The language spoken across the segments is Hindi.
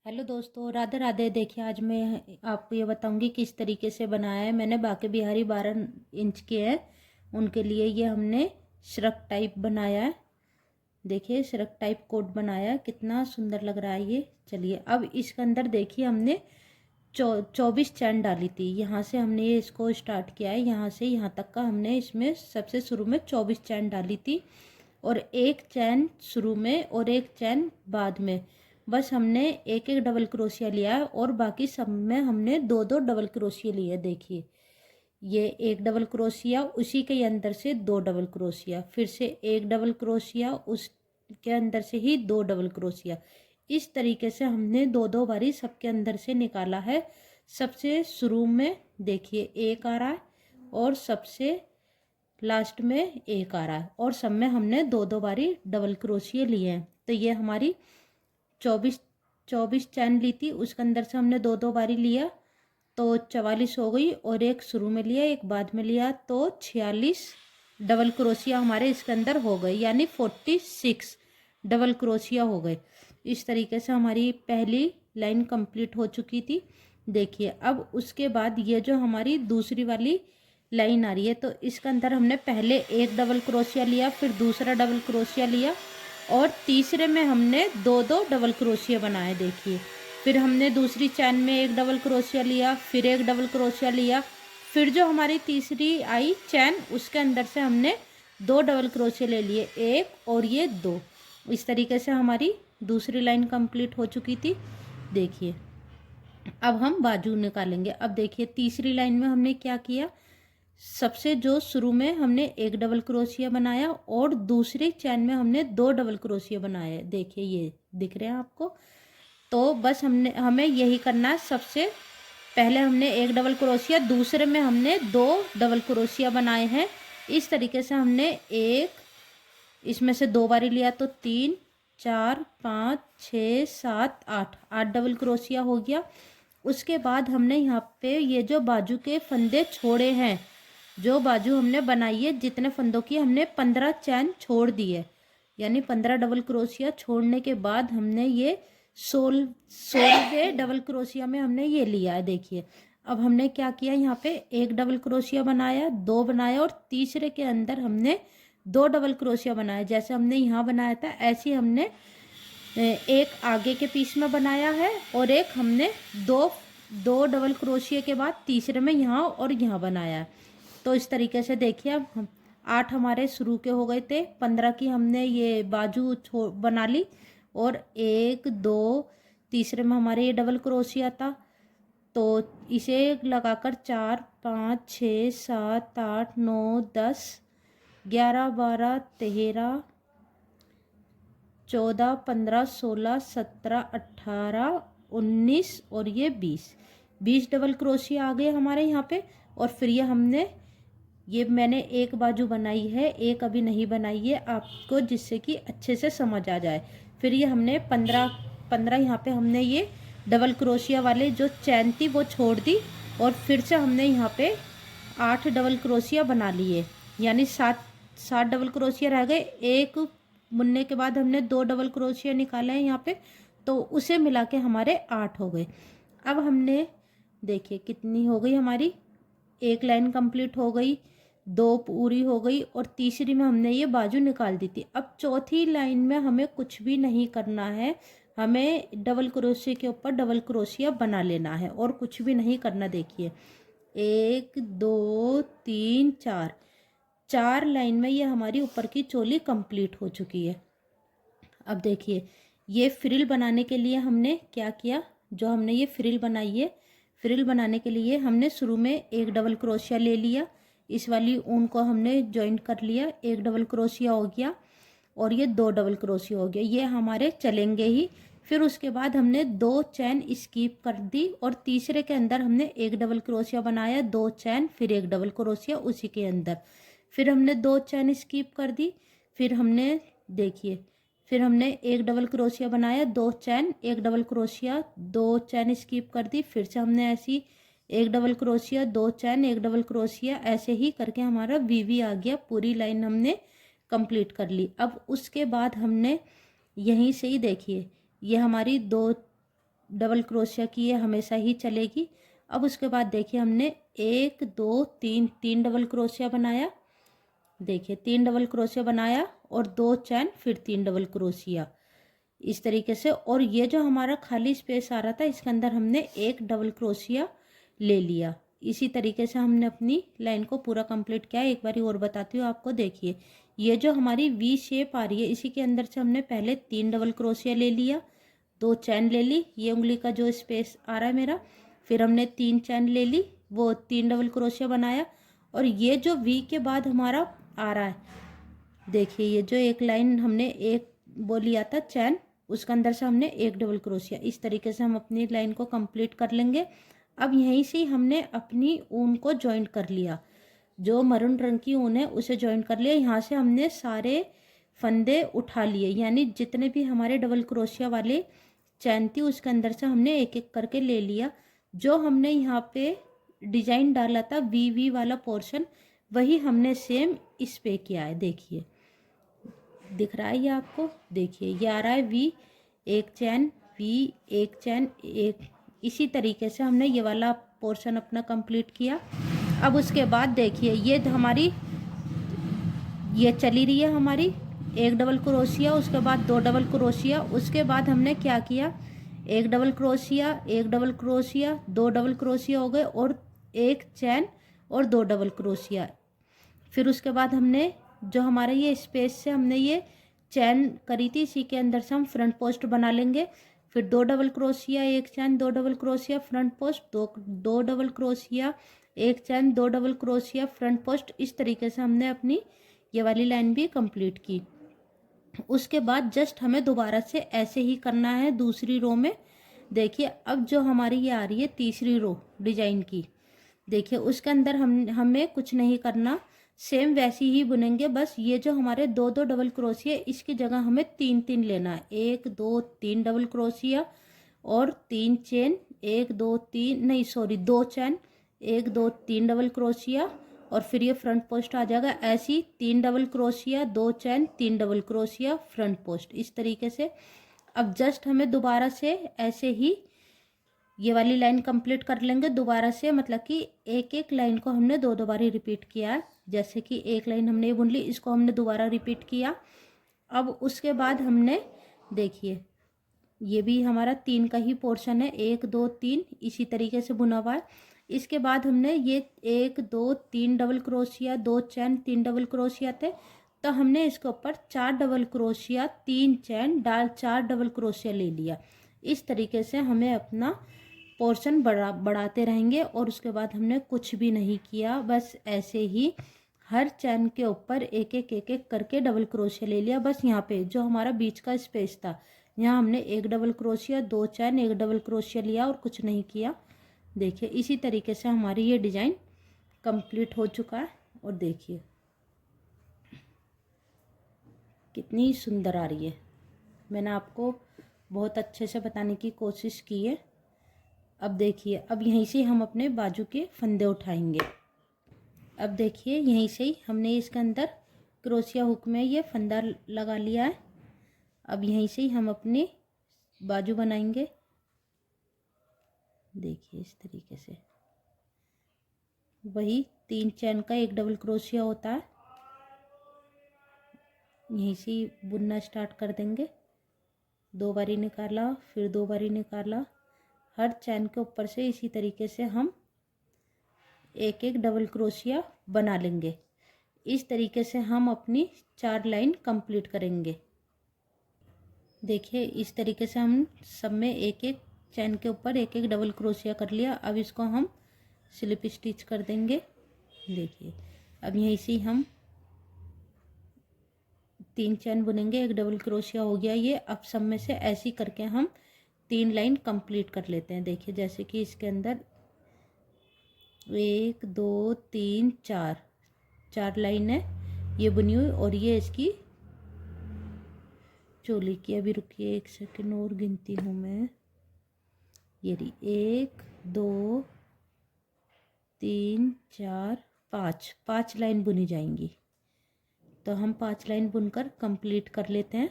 हेलो दोस्तों, राधे राधे। देखिए, आज मैं आपको ये बताऊंगी किस तरीके से बनाया है मैंने। बाके बिहारी 12 इंच के हैं, उनके लिए ये हमने श्रग टाइप बनाया है। देखिए, श्रग टाइप कोट बनाया है, कितना सुंदर लग रहा है ये। चलिए, अब इसके अंदर देखिए हमने 24 चैन डाली थी। यहाँ से हमने ये इसको स्टार्ट किया है, यहाँ से यहाँ तक का हमने इसमें सबसे शुरू में 24 चैन डाली थी, और एक चैन शुरू में और एक चैन बाद में। बस हमने एक एक डबल क्रोशिया लिया है, और बाकी सब में हमने दो दो डबल क्रोशिया लिए। देखिए, ये एक डबल क्रोशिया, उसी के अंदर से दो डबल क्रोशिया, फिर से एक डबल क्रोशिया, उसके अंदर से ही दो डबल क्रोशिया। इस तरीके से हमने दो दो बारी सबके अंदर से निकाला है। सबसे शुरू में देखिए एक आ रहा है, और सबसे लास्ट में एक आ रहा है, और सब में हमने दो दो बारी डबल क्रोशिया लिए हैं। तो ये हमारी 24 चैन ली थी, उसके अंदर से हमने दो दो बारी लिया तो 44 हो गई, और एक शुरू में लिया एक बाद में लिया तो 46 डबल क्रोशिया हमारे इसके अंदर हो गए, यानी 46 डबल क्रोशिया हो गए। इस तरीके से हमारी पहली लाइन कंप्लीट हो चुकी थी। देखिए, अब उसके बाद ये जो हमारी दूसरी वाली लाइन आ रही है, तो इसके अंदर हमने पहले एक डबल क्रोशिया लिया, फिर दूसरा डबल क्रोशिया लिया, और तीसरे में हमने दो दो डबल क्रोशिया बनाए। देखिए, फिर हमने दूसरी चैन में एक डबल क्रोशिया लिया, फिर एक डबल क्रोशिया लिया, फिर जो हमारी तीसरी आई चैन उसके अंदर से हमने दो डबल क्रोशिया ले लिए, एक और ये दो। इस तरीके से हमारी दूसरी लाइन कंप्लीट हो चुकी थी। देखिए, अब हम बाजू निकालेंगे। अब देखिए, तीसरी लाइन में हमने क्या किया, सबसे जो शुरू में हमने एक डबल क्रोशिया बनाया, और दूसरी चैन में हमने दो डबल क्रोशिया बनाए। देखिए, ये दिख रहे हैं आपको। तो बस हमें यही करना है। सबसे पहले हमने एक डबल क्रोशिया, दूसरे में हमने दो डबल क्रोशिया बनाए हैं। इस तरीके से हमने एक, इसमें से दो बारी लिया तो 3 4 5 6 7 8 8 डबल क्रोशिया हो गया। उसके बाद हमने यहाँ पे ये जो बाजू के फंदे छोड़े हैं, जो बाजू हमने बनाई है, जितने फंदों की हमने 15 चैन छोड़ दी है, यानी 15 डबल क्रोशिया छोड़ने के बाद हमने ये 16वें डबल क्रोशिया में हमने ये लिया है। देखिए, अब हमने क्या किया, यहाँ पे एक डबल क्रोशिया बनाया, दो बनाया, और तीसरे के अंदर हमने दो डबल क्रोशिया बनाया। जैसे हमने यहाँ बनाया था, ऐसे हमने एक आगे के पीस में बनाया है, और एक हमने दो दो डबल क्रोशिया के बाद तीसरे में यहाँ और यहाँ बनाया है। तो इस तरीके से देखिए, अब हम 8 हमारे शुरू के हो गए थे, 15 की हमने ये बाजू बना ली, और एक दो तीसरे में हमारे ये डबल क्रोशिया था। तो इसे लगाकर 4 5 6 7 8 9 10 11 12 13 14 15 16 17 18 19 और ये 20 डबल क्रोशिया आ गए हमारे यहाँ पे। और फिर ये मैंने एक बाजू बनाई है, एक अभी नहीं बनाई है आपको, जिससे कि अच्छे से समझ आ जाए। फिर ये हमने 15 यहाँ पे हमने ये डबल क्रोशिया वाले जो चैन थी वो छोड़ दी, और फिर से हमने यहाँ पे 8 डबल क्रोशिया बना लिए, यानी 7 डबल क्रोशिया रह गए। एक बुनने के बाद हमने दो डबल क्रोशिया निकाले हैं यहाँ पे, तो उसे मिला के हमारे 8 हो गए। अब हमने देखिए कितनी हो गई हमारी, एक लाइन कंप्लीट हो गई, दो पूरी हो गई, और तीसरी में हमने ये बाजू निकाल दी थी। अब चौथी लाइन में हमें कुछ भी नहीं करना है, हमें डबल क्रोशिया के ऊपर डबल क्रोशिया बना लेना है, और कुछ भी नहीं करना। देखिए, 1 2 3 4 लाइन में ये हमारी ऊपर की चोली कंप्लीट हो चुकी है। अब देखिए, ये फ्रिल बनाने के लिए हमने क्या किया, जो हमने ये फ्रिल बनाई है, फ्रिल बनाने के लिए हमने शुरू में एक डबल क्रोशिया ले लिया, इस वाली ऊन को हमने जॉइंट कर लिया, एक डबल क्रोशिया हो गया, और ये दो डबल क्रोशिया हो गया, ये हमारे चलेंगे ही। फिर उसके बाद हमने दो चैन स्किप कर दी, और तीसरे के अंदर हमने एक डबल क्रोशिया बनाया, दो चैन, फिर एक डबल क्रोशिया उसी के अंदर, फिर हमने दो चैन स्किप कर दी। फिर हमने देखिए, फिर हमने एक डबल क्रोशिया बनाया, दो चैन, एक डबल क्रोशिया, दो चैन स्किप कर दी, फिर से हमने ऐसी एक डबल क्रोशिया, दो चैन, एक डबल क्रोशिया, ऐसे ही करके हमारा वीवी आ गया। पूरी लाइन हमने कंप्लीट कर ली। अब उसके बाद हमने यहीं से ही देखिए, ये हमारी दो डबल क्रोशिया की ये हमेशा ही चलेगी। अब उसके बाद देखिए हमने 1 2 3 3 डबल क्रोशिया बनाया, देखिए 3 डबल क्रोशिया बनाया और 2 चैन, फिर 3 डबल क्रोशिया इस तरीके से। और ये जो हमारा खाली स्पेस आ रहा था इसके अंदर हमने एक डबल क्रोशिया ले लिया। इसी तरीके से हमने अपनी लाइन को पूरा कंप्लीट किया। एक बारी और बताती हूँ आपको, देखिए ये जो हमारी वी शेप आ रही है इसी के अंदर से हमने पहले 3 डबल क्रोशिया ले लिया, 2 चैन ले ली, ये उंगली का जो स्पेस आ रहा है मेरा, फिर हमने 3 चैन ले ली, वो 3 डबल क्रोशिया बनाया। और ये जो वी के बाद हमारा आ रहा है, देखिए ये जो एक लाइन हमने एक वो लिया था चैन, उसके अंदर से हमने एक डबल क्रोशिया, इस तरीके से हम अपनी लाइन को कंप्लीट कर लेंगे। अब यहीं से हमने अपनी ऊन को जॉइंट कर लिया, जो मरून रंग की ऊन है उसे जॉइंट कर लिया। यहाँ से हमने सारे फंदे उठा लिए, यानी जितने भी हमारे डबल क्रोशिया वाले चैन थी उसके अंदर से हमने एक एक करके ले लिया। जो हमने यहाँ पे डिजाइन डाला था वी वी वाला पोर्शन, वही हमने सेम इस पे किया है। देखिए दिख रहा है ये आपको, देखिए ये आ रहा है वी, एक चैन, वी, एक चैन, एक, इसी तरीके से हमने ये वाला पोर्शन अपना कंप्लीट किया। अब उसके बाद देखिए ये हमारी ये चली रही है हमारी एक डबल क्रोशिया, उसके बाद 2 डबल क्रोशिया, उसके बाद हमने क्या किया, एक डबल क्रोशिया, एक डबल क्रोशिया, 2 डबल क्रोशिया हो गए और एक चैन और 2 डबल क्रोशिया। फिर उसके बाद हमने जो हमारे ये स्पेस से हमने ये चैन करी थी इसी के अंदर से हम फ्रंट पोस्ट बना लेंगे। फिर 2 डबल क्रोशिया, एक चैन, 2 डबल क्रोशिया, फ्रंट पोस्ट, दो डबल क्रोशिया, एक चैन, 2 डबल क्रोशिया, फ्रंट पोस्ट। इस तरीके से हमने अपनी ये वाली लाइन भी कंप्लीट की। उसके बाद जस्ट हमें दोबारा से ऐसे ही करना है दूसरी रो में। देखिए अब जो हमारी ये आ रही है तीसरी रो डिजाइन की, देखिए उसके अंदर हमें कुछ नहीं करना, सेम वैसी ही बुनेंगे। बस ये जो हमारे 2 2 डबल क्रोशिया इसकी जगह हमें 3 3 लेना है, 1 2 3 डबल क्रोशिया और 3 चेन, 1 2 3 नहीं सॉरी 2 चैन, 1 2 3 डबल क्रोशिया और फिर ये फ्रंट पोस्ट आ जाएगा। ऐसी 3 डबल क्रोशिया, 2 चैन, 3 डबल क्रोशिया, फ्रंट पोस्ट, इस तरीके से। अब जस्ट हमें दोबारा से ऐसे ही ये वाली लाइन कंप्लीट कर लेंगे दोबारा से, मतलब कि एक एक लाइन को हमने 2 2 बारी रिपीट किया है। जैसे कि एक लाइन हमने ये बुन ली, इसको हमने दोबारा रिपीट किया। अब उसके बाद हमने देखिए ये भी हमारा 3 का ही पोर्शन है, 1 2 3 इसी तरीके से बुना हुआ है। इसके बाद हमने ये 1 2 3 डबल क्रोशिया, 2 चैन, 3 डबल क्रोशिया थे, तो हमने इसके ऊपर 4 डबल क्रोशिया, 3 चैन डाल 4 डबल क्रोशिया ले लिया। इस तरीके से हमें अपना पोर्शन बढ़ाते रहेंगे। और उसके बाद हमने कुछ भी नहीं किया, बस ऐसे ही हर चैन के ऊपर एक एक करके डबल क्रोशिया ले लिया। बस यहाँ पे जो हमारा बीच का स्पेस था यहाँ हमने एक डबल क्रोशिया, 2 चैन, एक डबल क्रोशिया लिया और कुछ नहीं किया। देखिए इसी तरीके से हमारी ये डिज़ाइन कंप्लीट हो चुका है। और देखिए कितनी सुंदर आ रही है, मैंने आपको बहुत अच्छे से बताने की कोशिश की है। अब देखिए अब यहीं से हम अपने बाजू के फंदे उठाएंगे। अब देखिए यहीं से ही हमने इसके अंदर क्रोशिया हुक में ये फंदा लगा लिया है। अब यहीं से ही हम अपनी बाजू बनाएंगे। देखिए इस तरीके से वही 3 चैन का एक डबल क्रोशिया होता है, यहीं से ही बुनना स्टार्ट कर देंगे। 2 बारी निकाला, फिर 2 बारी निकाला, हर चैन के ऊपर से इसी तरीके से हम एक एक डबल क्रोशिया बना लेंगे। इस तरीके से हम अपनी 4 लाइन कंप्लीट करेंगे। देखिए इस तरीके से हम सब में एक एक चैन के ऊपर एक एक डबल क्रोशिया कर लिया। अब इसको हम स्लिप स्टिच कर देंगे। देखिए अब यहीं से हम 3 चैन बुनेंगे, एक डबल क्रोशिया हो गया ये। अब सब में से ऐसी करके हम 3 लाइन कंप्लीट कर लेते हैं। देखिए जैसे कि इसके अंदर 1 2 3 4 लाइन है ये बुनी हुई और ये इसकी चोली की। अभी रुकिए 1 सेकंड और गिनती हूँ मैं। ये रही 1 2 3 4 5 लाइन बुनी जाएंगी। तो हम 5 लाइन बुनकर कंप्लीट कर लेते हैं।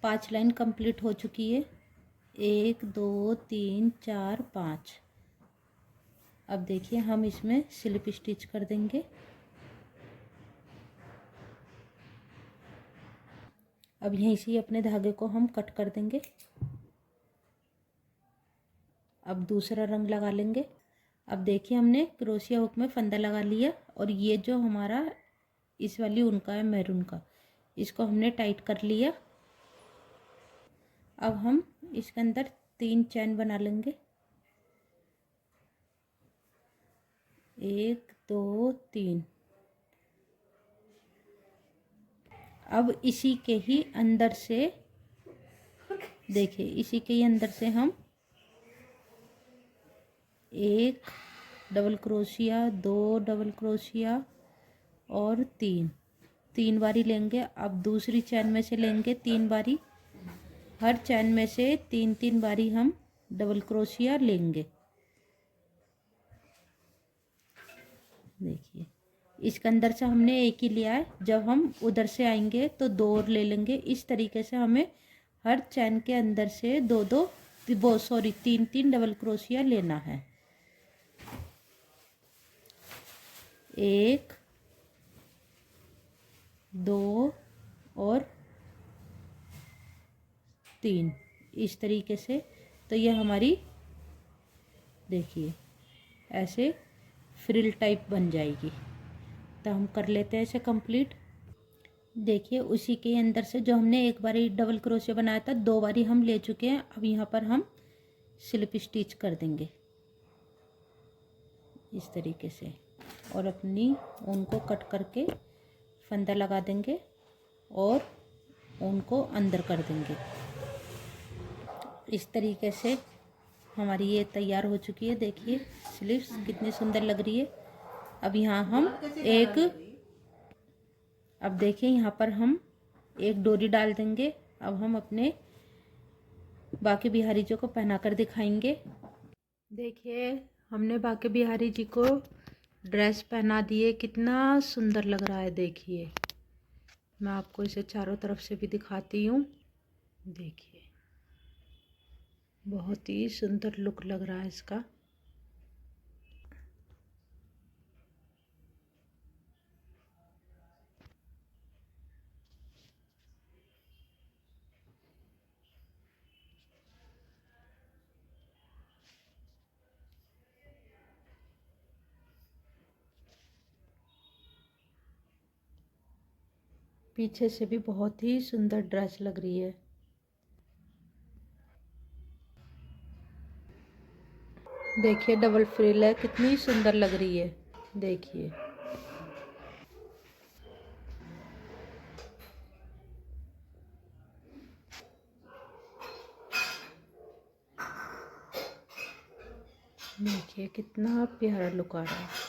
5 लाइन कंप्लीट हो चुकी है। 1 2 3 4 5। अब देखिए हम इसमें स्लिप स्टिच कर देंगे। अब यहीं से अपने धागे को हम कट कर देंगे। अब दूसरा रंग लगा लेंगे। अब देखिए हमने क्रोशिया हुक में फंदा लगा लिया और ये जो हमारा इस वाली ऊन का है मैरून का, इसको हमने टाइट कर लिया। अब हम इसके अंदर 3 चैन बना लेंगे। 1 2 3। अब इसी के ही अंदर से देखिए, इसी के ही अंदर से हम 1 डबल क्रोशिया, 2 डबल क्रोशिया और 3 बारी लेंगे। अब दूसरी चैन में से लेंगे 3 बारी। हर चैन में से 3 बारी हम डबल क्रोशिया लेंगे। देखिए इसके अंदर से हमने एक ही लिया है, जब हम उधर से आएंगे तो 2 और ले लेंगे। इस तरीके से हमें हर चैन के अंदर से 3 डबल क्रोशिया लेना है। 1 2 और 3 इस तरीके से। तो ये हमारी देखिए ऐसे फ्रिल टाइप बन जाएगी। तो हम कर लेते हैं इसे कंप्लीट। देखिए उसी के अंदर से जो हमने एक बारी डबल क्रोशिया बनाया था, 2 बारी हम ले चुके हैं। अब यहाँ पर हम स्लिप स्टिच कर देंगे इस तरीके से और अपनी ऊन को कट करके फंदा लगा देंगे और ऊन को अंदर कर देंगे। इस तरीके से हमारी ये तैयार हो चुकी है। देखिए स्लीव्स कितनी सुंदर लग रही है। अब यहाँ हम अब देखिए यहाँ पर हम एक डोरी डाल देंगे। अब हम अपने बाके बिहारी जी को पहना कर दिखाएंगे। देखिए हमने बाके बिहारी जी को ड्रेस पहना दिए, कितना सुंदर लग रहा है। देखिए मैं आपको इसे चारों तरफ से भी दिखाती हूँ। देखिए बहुत ही सुंदर लुक लग रहा है इसका। पीछे से भी बहुत ही सुंदर ड्रेस लग रही है। देखिए डबल फ्रिल है, कितनी सुंदर लग रही है। देखिए देखिए कितना प्यारा लुक आ रहा है।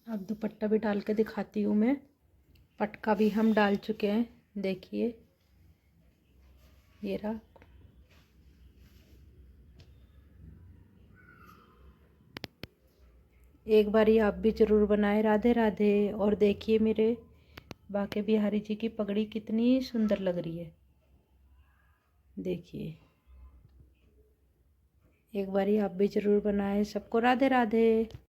अब दुपट्टा भी डाल के दिखाती हूँ मैं। पटका भी हम डाल चुके हैं। देखिए ये रहा। एक बारी आप भी ज़रूर बनाएं। राधे राधे। और देखिए मेरे बाके बिहारी जी की पगड़ी कितनी सुंदर लग रही है। देखिए एक बारी आप भी ज़रूर बनाएं। सबको राधे राधे।